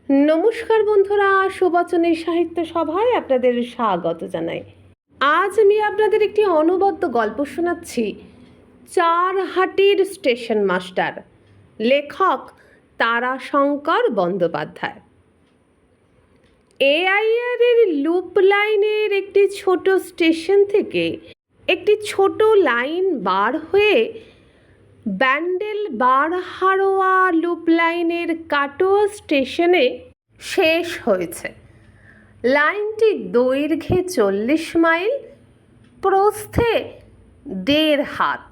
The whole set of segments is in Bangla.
নমস্কার বন্ধুরা, সুবচনের সাহিত্য সভায় আপনাদের স্বাগত জানাই। আজ আমি আপনাদের একটি অনবদ্য গল্প শোনাচ্ছি। চারহাটির স্টেশন মাস্টার। লেখক তারাশঙ্কর বন্দ্যোপাধ্যায়। এআইআরের লুপ লাইনের একটি ছোট স্টেশন থেকে একটি ছোট লাইন বার হয়ে ব্যান্ডেল বারহারোয়া লুপ লাইনের কাটোয়া স্টেশনে শেষ হয়েছে। লাইনটি দৈর্ঘ্যে 40 মাইল, প্রস্থে 1.5 হাত।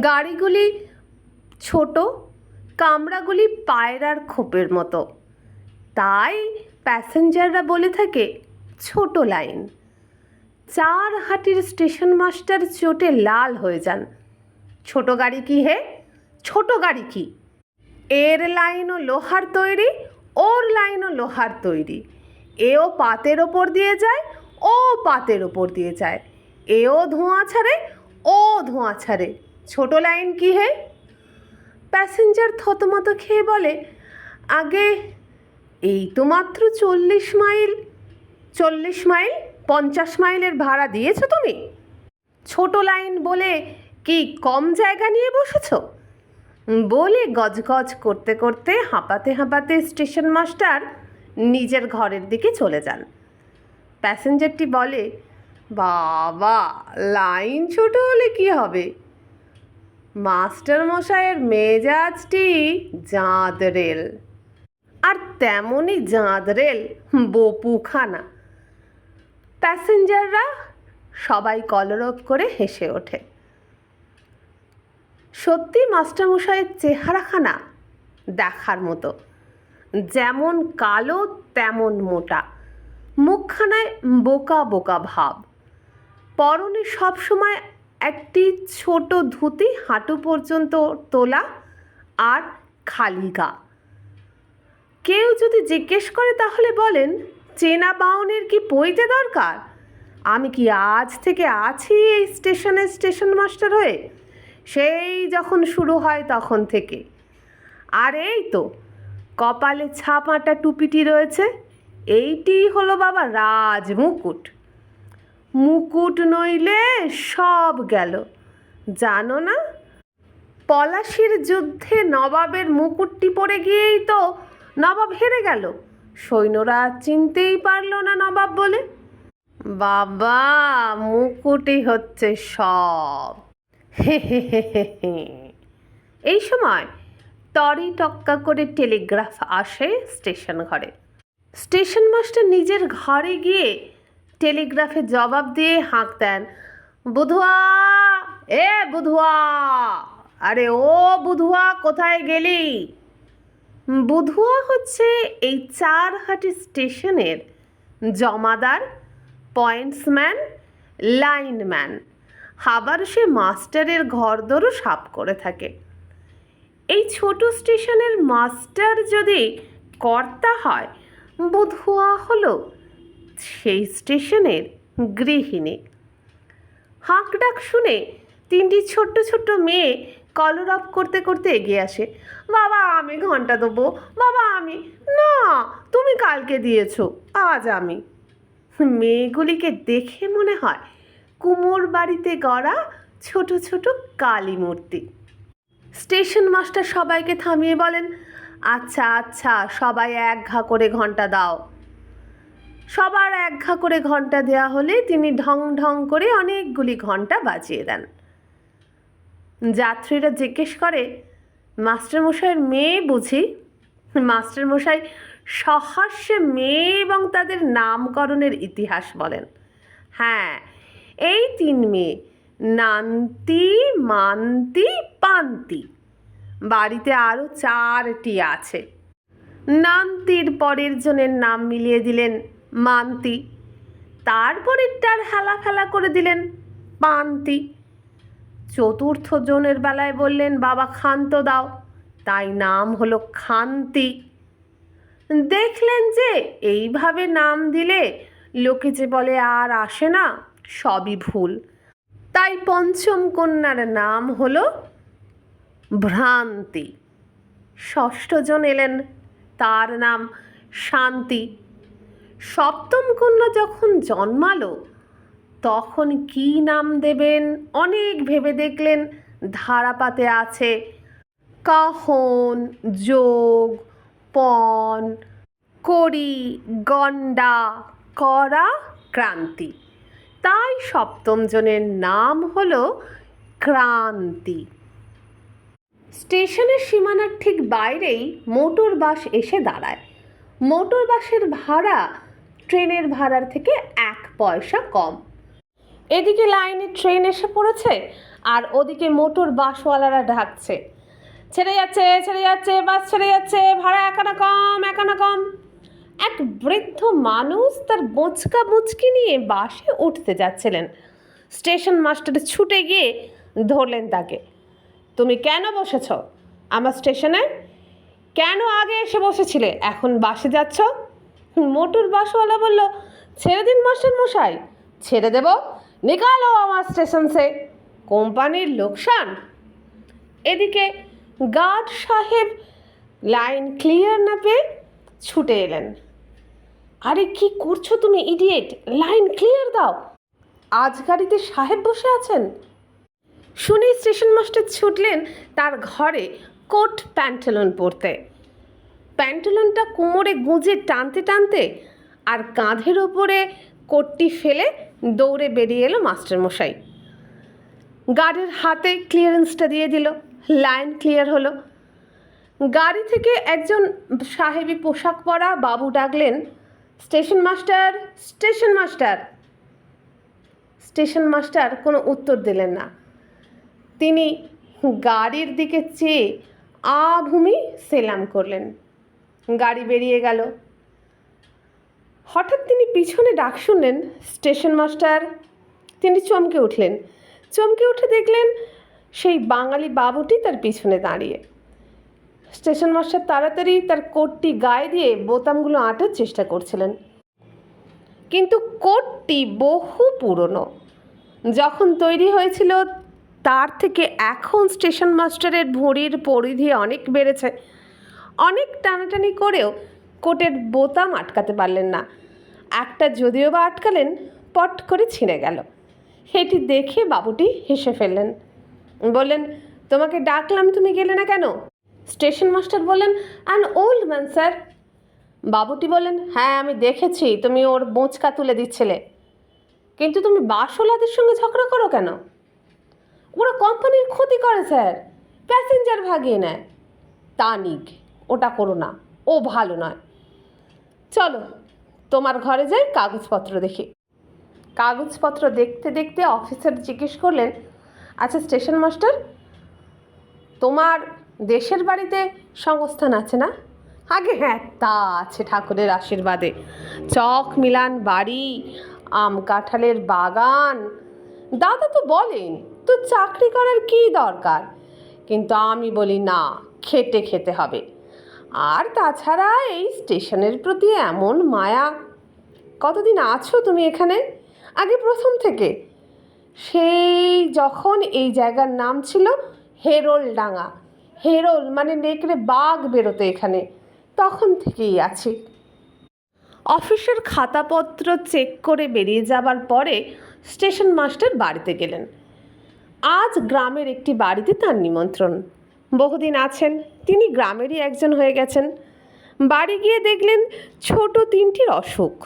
গাড়িগুলি ছোট, কামরাগুলি পায়রার খোপের মতো, তাই প্যাসেঞ্জাররা বলে থাকে ছোট লাইন। চারহাটির স্টেশন মাস্টার চোটে লাল হয়ে যান। ছোট গাড়ি কি হে? ছোট গাড়ি কি? এর লাইনও লোহার তৈরি, ওর লাইনও লোহার তৈরি। এও পাতের ওপর দিয়ে যায়, ও পাতের ওপর দিয়ে যায়। এও ধোঁয়া ছাড়ে, ও ধোঁয়া ছাড়ে। ছোট লাইন কি হে? প্যাসেঞ্জার থতমত খেয়ে বলে, আগে এই তো মাত্র 40 মাইল। 40 মাইল 50 মাইলের ভাড়া দিয়েছো তুমি? ছোট লাইন বলে কি কম জায়গা নিয়ে বসেছ? বলে গজগজ করতে করতে হাঁপাতে হাঁপাতে স্টেশন মাস্টার নিজের ঘরের দিকে চলে যান। প্যাসেঞ্জারটি বলে, বাবা, লাইন ছোট হলে কি হবে? মাস্টার মশাইয়ের মেজাজটি জাঁদ রেল, আর তেমনই জাঁদ রেল বপুখানা। প্যাসেঞ্জাররা সবাই কলরব করে হেসে ওঠে। সত্যি মাস্টারমশাইয়ের চেহারাখানা দেখার মতো, যেমন কালো তেমন মোটা, মুখখানায় বোকা বোকা ভাব। পরনে সবসময় একটি ছোট ধুতি হাঁটু পর্যন্ত তোলা আর খালি গা। কেউ যদি জিজ্ঞেস করে তাহলে বলেন, চেনা বাউনের কি পইতে দরকার? আমি কি আজ থেকে আছি এই স্টেশনে স্টেশন মাস্টার হয়ে? সেই যখন শুরু হয় তখন থেকে। আর এই তো কপালে ছাপাটা টুপিটি রয়েছে, এইটি হলো বাবা রাজ মুকুট। মুকুট নইলে সব গেল, জানো না? পলাশির যুদ্ধে নবাবের মুকুটটি পড়ে গিয়েই তো নবাব হেরে গেল। সৈন্যরা চিনতেই পারলো না নবাব বলে। বাবা, মুকুটই হচ্ছে সব। হে হে হে হে হে। এই সময় তরি টক্কা করে টেলিগ্রাফ আসে স্টেশন ঘরে। স্টেশন মাস্টার নিজের ঘরে গিয়ে টেলিগ্রাফে জবাব দিয়ে হাঁক দেন, বুধুয়া, এ বুধুয়া, আরে ও বুধুয়া, কোথায় গেলি? বুধুয়া হচ্ছে এই চারহাটি স্টেশনের জমাদার, পয়েন্টসম্যান, লাইনম্যান। আবার সে মাস্টারের ঘরদোরও সাফ করে থাকে। এই ছোট স্টেশনের মাস্টার যদি কর্তা হয়, বুধুয়া হলো সেই স্টেশনের গৃহিণী। হাঁক ডাক শুনে 3টি ছোট্ট ছোট্ট মেয়ে কলরব করতে করতে এগিয়ে আসে। বাবা, আমি ঘন্টা দেবো। বাবা, আমি। না, তুমি কালকে দিয়েছো, আজ আমি। মেয়েগুলিকে দেখে মনে হয় কুমোর বাড়িতে গড়া ছোট ছোট কালী মূর্তি। স্টেশন মাস্টার সবাইকে থামিয়ে বলেন, আচ্ছা আচ্ছা, সবাই 1 ঘা করে ঘন্টা দাও। সবার 1 ঘা করে ঘন্টা দেওয়া হলে তিনি ঢং ঢং করে অনেকগুলি ঘন্টা বাজিয়ে দেন। যাত্রীরা জিজ্ঞেস করে, মাস্টারমশাইয়ের মেয়ে বুঝি? মাস্টারমশাই সহাস্যে মেয়ে এবং তাদের নামকরণের ইতিহাস বলেন। হ্যাঁ, এই 3 মেয়ে, নান্তি, মান্তি, পান্তি। বাড়িতে আরও 4টি আছে। নান্তির পরের জনের নাম মিলিয়ে দিলেন মান্তি, তারপরেরটার হেলা ফেলা করে দিলেন পান্তি। চতুর্থ জনের বেলায় বললেন, বাবা ক্ষান্ত দাও, তাই নাম হলো খান্তি। দেখলেন যে এইভাবে নাম দিলে লোকে যে বলে আর আসে না, সবই ভুল। তাই পঞ্চম কন্যার নাম হলো ভ্রান্তি। ষষ্ঠ জন এলেন, তার নাম শান্তি। সপ্তম কন্যা যখন জন্মালো তখন কী নাম দেবেন অনেক ভেবে দেখলেন। ধারাপাতে আছে কাহন, যোগ, পণ, করি, গণ্ডা, করা, ক্রান্তি। তাই সপ্তম জনের নাম হলো ক্রান্তি। স্টেশনের সীমানার ঠিক বাইরেই মোটর বাস এসে দাঁড়ায়। মোটর বাসের ভাড়া ট্রেনের ভাড়ার থেকে 1 পয়সা কম। এদিকে লাইনে ট্রেন এসে পড়েছে আর ওদিকে মোটর বাসওয়ালারা ডাকছে, ছেড়ে যাচ্ছে বাস ছেড়ে যাচ্ছে, ভাড়া 1 আনা কম 1 আনা কম। এক বৃদ্ধ মানুষ তার বোঁচকা বুচকি নিয়ে বাসে উঠতে যাচ্ছিলেন। স্টেশন মাস্টার ছুটে গিয়ে ধরলেন তাকে। তুমি কেন বসেছ আমার স্টেশনে? কেন আগে এসে বসেছিলে, এখন বাসে যাচ্ছ? মোটর বাসওয়ালা বলল, ছেড়ে দিন মাস্টার মশাই। ছেড়ে দেব? নিকালো আমার স্টেশন সে, কোম্পানির লোকসান। এদিকে গার্ড সাহেব লাইন ক্লিয়ার না পেয়ে ছুটে এলেন। আরে কি করছো তুমি ইডিয়েট, লাইন ক্লিয়ার দাও, আজ গাড়িতে সাহেব বসে আছেন। শুনে স্টেশন মাস্টার ছুটলেন তার ঘরে কোট প্যান্টালুন পরতে। প্যান্টালুনটা কোমরে গুঁজে টানতে টানতে আর কাঁধের ওপরে কোটটি ফেলে দৌড়ে বেরিয়ে এলো মাস্টারমশাই। গার্ডের হাতে ক্লিয়ারেন্সটা দিয়ে দিল, লাইন ক্লিয়ার হলো। গাড়ি থেকে একজন সাহেবী পোশাক পরা বাবু ডাকলেন, station master, station master. Station master কোনো উত্তর দিলেন না। তিনি গাড়ির দিকে চেয়ে আভূমি সেলাম করলেন। গাড়ি বেরিয়ে গেল। হঠাৎ তিনি পিছনে ডাক শুনলেন, স্টেশন মাস্টার। তিনি চমকে উঠলেন। চমকে উঠে দেখলেন সেই বাঙালি বাবুটি তার পিছনে দাঁড়িয়ে। স্টেশন মাস্টার তাড়াতাড়ি তার কোটটি গায়ে দিয়ে বোতামগুলো আঁটার চেষ্টা করছিলেন, কিন্তু কোটটি বহু পুরনো। যখন তৈরি হয়েছিল তার থেকে এখন স্টেশন মাস্টারের ভুঁড়ির পরিধি অনেক বেড়েছে। অনেক টানাটানি করেও কোটের বোতাম আটকাতে পারলেন না। একটা যদিও বা আটকালেন, পট করে ছিঁড়ে গেল। এটি দেখে বাবুটি হেসে ফেললেন, বললেন, তোমাকে ডাকলাম, তুমি গেলে না কেন? স্টেশন মাস্টার বললেন, অ্যান ওল্ড ম্যান স্যার। বাবুটি বললেন, হ্যাঁ আমি দেখেছি তুমি ওর বোঁচকা তুলে দিচ্ছিলে, কিন্তু তুমি বাসওয়ালাদের সঙ্গে ঝগড়া করো কেন? ওরা কোম্পানির ক্ষতি করে স্যার, প্যাসেঞ্জার ভাগিয়ে নেয়। তা নিক, ওটা করো না, ও ভালো নয়। চলো তোমার ঘরে যাই, কাগজপত্র দেখি। কাগজপত্র দেখতে দেখতে অফিসার জিজ্ঞেস করলেন, আচ্ছা স্টেশন মাস্টার, তোমার দেশের বাড়িতে সংস্থান আছে না? আগে হ্যাঁ, তা আছে ঠাকুরের আশীর্বাদে। চক মিলান বাড়ি, আম কাঁঠালের বাগান। দাদা তো বলেন তো চাকরি করার কী দরকার, কিন্তু আমি বলি না, খেটে খেতে হবে। আর তাছাড়া এই স্টেশনের প্রতি এমন মায়া। কতদিন আছো তুমি এখানে? আগে প্রথম থেকে, সেই যখন এই জায়গার নাম ছিল হেরোলডাঙ্গা। হেরোল মানে নেকড়ে বাঘ বেরোতো এখানে, তখন থেকেই আছি। অফিসের খাতাপত্র চেক করে বেরিয়ে যাবার পরে স্টেশন মাস্টার বাড়িতে গেলেন। আজ গ্রামের একটি বাড়িতে তার নিমন্ত্রণ। বহুদিন আছেন, তিনি গ্রামেরই একজন হয়ে গেছেন। বাড়ি গিয়ে দেখলেন ছোট 3টির অসুখ,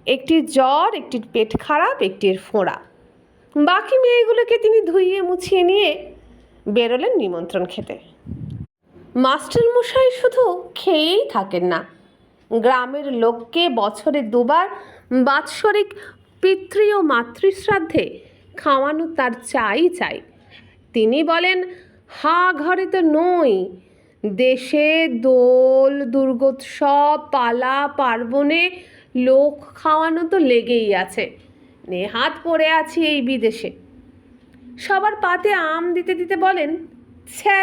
একটির জ্বর, একটির পেট খারাপ, একটির ফোঁড়া। বাকি মেয়েগুলোকে তিনি ধুইয়ে মুছিয়ে নিয়ে বেরোলেন নিমন্ত্রণ খেতে। মাস্টারমশাই শুধু খেয়েই থাকেন না, গ্রামের লোককে বছরে 2বার বাৎসরিক পিতৃ ও মাতৃশ্রাদ্ধে খাওয়ানো তার চাই। তিনি বলেন, হা ঘরে তো নই, দেশে দোল দুর্গোৎসব পালা পার্বণে লোক খাওয়ানো তো লেগেই আছে। নেহাত পড়ে আছি এই বিদেশে। সবার পাতে আম দিতে দিতে বলেন, ছ্যা,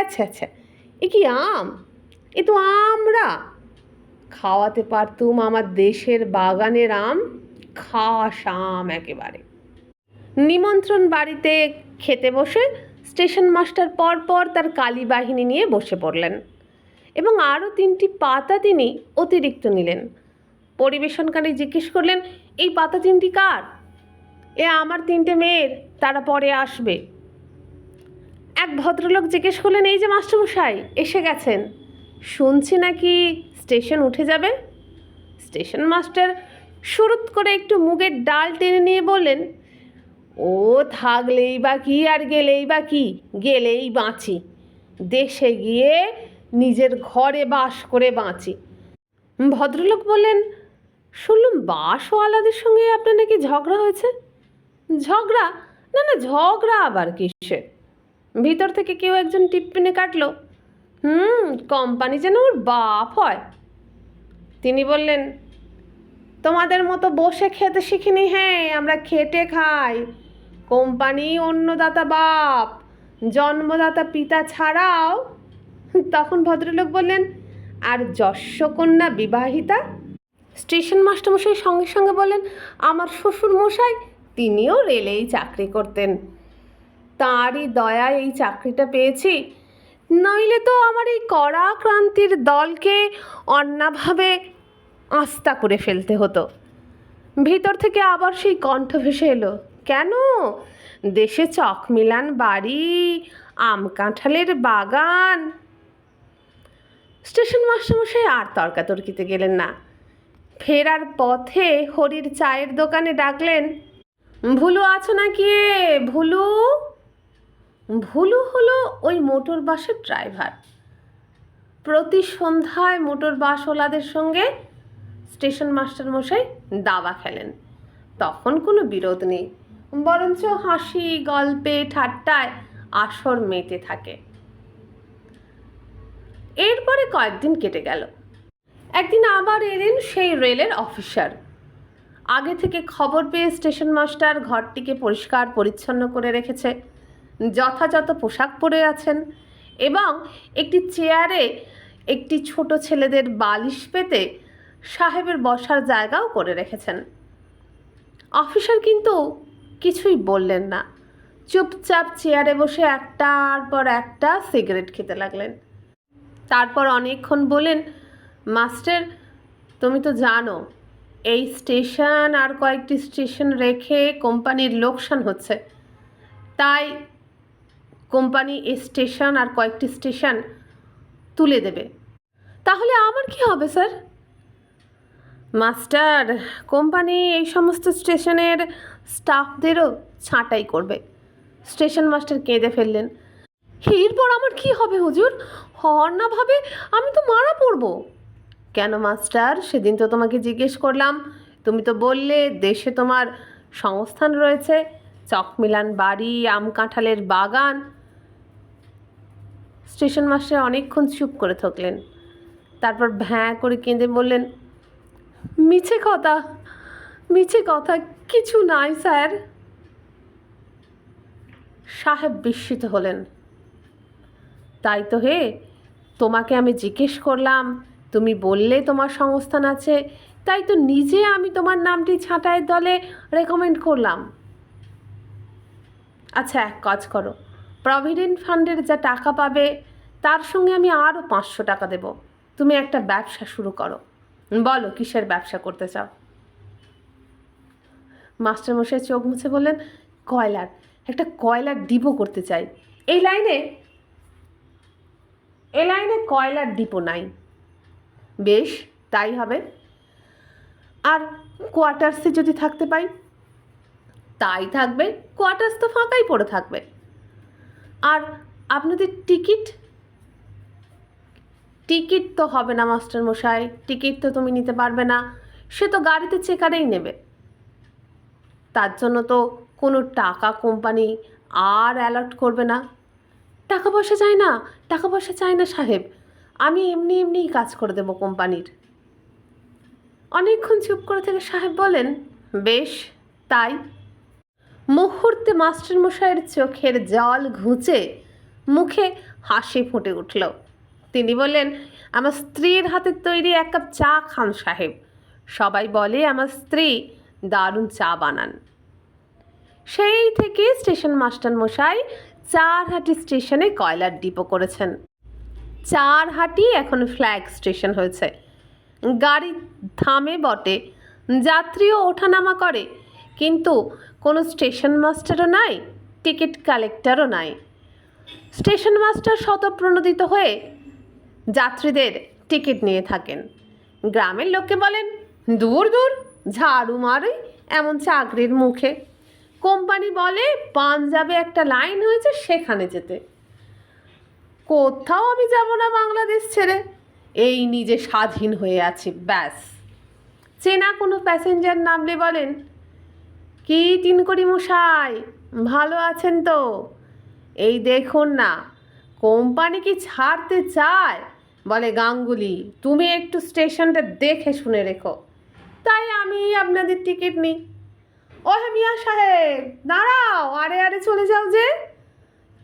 এ কি আম, এ তো আমরা খাওয়াতে পারতুম আমার দেশের বাগানের আম, খাস আম একেবারে। নিমন্ত্রণ বাড়িতে খেতে বসে স্টেশন মাস্টার পরপর তার কালী বাহিনী নিয়ে বসে পড়লেন এবং আরও 3টি পাতা তিনি অতিরিক্ত নিলেন। পরিবেশনকারী জিজ্ঞেস করলেন, এই পাতা 3টি কার? এ আমার 3টে মেয়ের, তারা পরে আসবে। এক ভদ্রলোক জিজ্ঞেস করলেন, এই যে মাস্টারমশাই এসে গেছেন, শুনছি নাকি স্টেশন উঠে যাবে? স্টেশন মাস্টার শুরুত করে একটু মুগের ডাল টেনে নিয়ে বললেন, ও থাকলেই বা কি আর গেলেই বা কি, গেলেই বাঁচি, দেশে গিয়ে নিজের ঘরে বাস করে বাঁচি। ভদ্রলোক বললেন, শুনলাম বাসওয়ালাদের সঙ্গে আপনার নাকি ঝগড়া হয়েছে? ঝগড়া? না না, ঝগড়া আবার কিসে? ভিতর থেকে কেউ একজন টিপ্পিনে কাটলো, কোম্পানি যেন ওর বাপ হয়। তিনি বললেন, তোমাদের মতো বসে খেতে শিখিনি, হ্যাঁ আমরা খেটে খাই। কোম্পানি অন্নদাতা বাপ, জন্মদাতা পিতা ছাড়াও। তখন ভদ্রলোক বললেন, আর যশকন্যা বিবাহিতা? স্টেশন মাস্টারমশাই সঙ্গে সঙ্গে বললেন, আমার শ্বশুর মশাই, তিনিও রেলেই চাকরি করতেন, তাঁরই দয়ায় এই চাকরিটা পেয়েছি, নইলে তো আমার এই কড়া ক্রান্তির দলকে অন্যভাবে আস্তা করে ফেলতে হতো। ভিতর থেকে আবার সেই কণ্ঠ ভেসে এলো, কেন? দেশে চক মিলান বাড়ি, আম কাঁঠালের বাগান। স্টেশন মাস্টারমশাই আর তর্কাতর্কিতে গেলেন না। ফেরার পথে হরির চায়ের দোকানে ডাকলেন, ভুলু আছো নাকি? ভুলু? ভুলু হলো ওই মোটর বাসের ড্রাইভার। প্রতি সন্ধ্যায় মোটর বাসওয়ালাদের সঙ্গে স্টেশন মাস্টারমশাই দাবা খেলেন। তখন কোনো বিরোধ নেই, বরঞ্চ হাসি গল্পে ঠাট্টায় আসর মেতে থাকে। এরপরে কয়েকদিন কেটে গেল। একদিন আবার এলেন সেই রেলের অফিসার। আগে থেকে খবর পেয়ে স্টেশন মাস্টার ঘরটিকে পরিষ্কার পরিচ্ছন্ন করে রেখেছে, যথাযথ পোশাক পরে আছেন এবং একটি চেয়ারে একটি ছোট ছেলেদের বালিশ পেতে সাহেবের বসার জায়গাও করে রেখেছেন। অফিসার কিন্তু কিছুই বললেন না, চুপচাপ চেয়ারে বসে একটার পর একটা সিগারেট খেতে লাগলেন। তারপর অনেকক্ষণ বলেন, মাস্টার তুমি তো জানো এই স্টেশন আর কয়েকটি স্টেশন রেখে কোম্পানির লোকসান হচ্ছে, তাই কোম্পানি এই স্টেশন আর কয়েকটি স্টেশন তুলে দেবে। তাহলে আমার কি হবে স্যার? মাস্টার কোম্পানি এই সমস্ত স্টেশনের স্টাফদেরও ছাঁটাই করবে। স্টেশন মাস্টার কেঁদে ফেললেন, এরপর আমার কি হবে হুজুর? হর না ভাবে আমি তো মারা পড়ব। কেন মাস্টার, সেদিন তো তোমাকে জিজ্ঞেস করলাম, তুমি তো বললে দেশে তোমার সংস্থান রয়েছে, চকমিলান বাড়ি, আম কাঁঠালের বাগান। স্টেশন মাস্টার অনেকক্ষণ চুপ করে থাকলেন, তারপর ভ্যাঁ করে কেঁদে বললেন, মিছে কথা, মিছে কথা, কিছু নাই স্যার। সাহেব বিস্মিত হলেন, তাই তো হে, তোমাকে আমি জিজ্ঞেস করলাম, তুমি বললে তোমার সংস্থান আছে, তাই তো নিজে আমি তোমার নামটি ছাঁটাইয়ের দলে রেকমেন্ড করলাম। আচ্ছা এক কাজ করো, প্রভিডেন্ট ফান্ডের যা টাকা পাবে তার সঙ্গে আমি আরও 500 টাকা দেব, তুমি একটা ব্যবসা শুরু করো। বলো কিসের ব্যবসা করতে চাও? মাস্টারমশাই চোখ মুছে বললেন, কয়লার, একটা কয়লার ডিপো করতে চাই। এই লাইনে কয়লার ডিপো নাই। বেশ, তাই হবে। আর কোয়ার্টার্সে যদি থাকতে পাই? তাই থাকবে, কোয়ার্টার্স তো ফাঁকাই পড়ে থাকবে। আর আপনাদের টিকিট তো হবে না মাস্টারমশাই, টিকিট তো তুমি নিতে পারবে না, সে তো গাড়িতে চেকারেই নেবে। তার জন্য তো কোনো টাকা কোম্পানি আর অ্যালট করবে না। টাকা পয়সা চাই না, টাকা পয়সা চাই না সাহেব, আমি এমনিই কাজ করে দেব কোম্পানির। অনেকক্ষণ চুপ করে থেকে সাহেব বলেন, বেশ তাই। মুহূর্তে মাস্টারমশাইয়ের চোখের জল ঘুচে মুখে হাসি ফুটে উঠল। তিনি বললেন, আমার স্ত্রীর হাতের তৈরি 1 কাপ চা খান সাহেব, সবাই বলে আমার স্ত্রী দারুণ চা বানান। সেই থেকে স্টেশন মাস্টারমশাই 4 হাটি স্টেশনে কয়লার ডিপো করেছেন। 4 হাটি এখন ফ্ল্যাগ স্টেশন হয়েছে। গাড়ি থামে বটে, যাত্রীও ওঠানামা করে, কিন্তু কোনো স্টেশন মাস্টারও নাই, টিকিট কালেক্টরও নাই। স্টেশন মাস্টার স্বতঃপ্রণোদিত হয়ে যাত্রীদের টিকিট নিয়ে থাকেন। গ্রামের লোককে বলেন, দূর দূর, ঝাড়ু মারে এমন চাকরির মুখে। কোম্পানি বলে পাঞ্জাবে একটা লাইন হয়েছে, সেখানে যেতে। কোথাও আমি যাব না বাংলাদেশ ছেড়ে, এই নিজে স্বাধীন হয়ে আছি, ব্যাস। চেনা কোনো প্যাসেঞ্জার নামলে বলেন, কি তিনকড়ি মশাই, ভালো আছেন তো? এই দেখুন না, কোম্পানি কি ছাড়তে চায়? বলে, গাঙ্গুলি, তুমি একটু স্টেশনটা দেখে শুনে রেখো, তাই আমি আপনাদের টিকিট নিই। ও মিয়া সাহেব, দাঁড়াও, আরে আরে চলে যাও যে,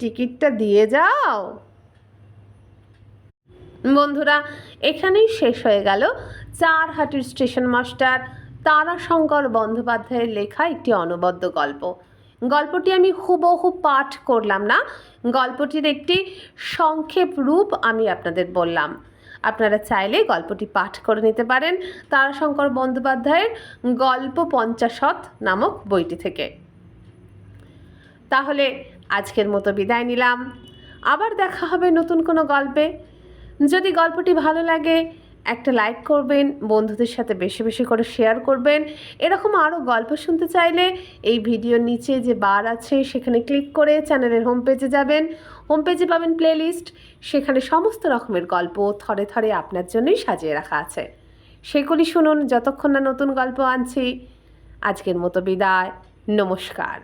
টিকিটটা দিয়ে যাও। বন্ধুরা, এখানেই শেষ হয়ে গেল চারহাটির স্টেশন মাস্টার তারাশঙ্কর বন্দ্যোপাধ্যায়ের লেখা একটি অনবদ্য গল্প। গল্পটি আমি হুবহু পাঠ করলাম না, গল্পটির একটি সংক্ষেপ রূপ আমি আপনাদের বললাম। আপনারা চাইলে গল্পটি পাঠ করে নিতে পারেন তারাশঙ্কর বন্দ্যোপাধ্যায়ের গল্প পঞ্চাশত নামক বইটি থেকে। তাহলে আজকের মতো বিদায় নিলাম, আবার দেখা হবে নতুন কোনো গল্পে। যদি গল্পটি ভালো লাগে একটা লাইক করবেন, বন্ধুদের সাথে বেশি বেশি করে শেয়ার করবেন। এরকম আরও গল্প শুনতে চাইলে এই ভিডিওর নিচে যে বার আছে সেখানে ক্লিক করে চ্যানেলের হোম পেজে যাবেন। হোম পেজে পাবেন প্লেলিস্ট, সেখানে সমস্ত রকমের গল্প থরে থরে আপনার জন্যই সাজিয়ে রাখা আছে, সেগুলি শুনুন যতক্ষণ না নতুন গল্প আনছি। আজকের মতো বিদায়, নমস্কার।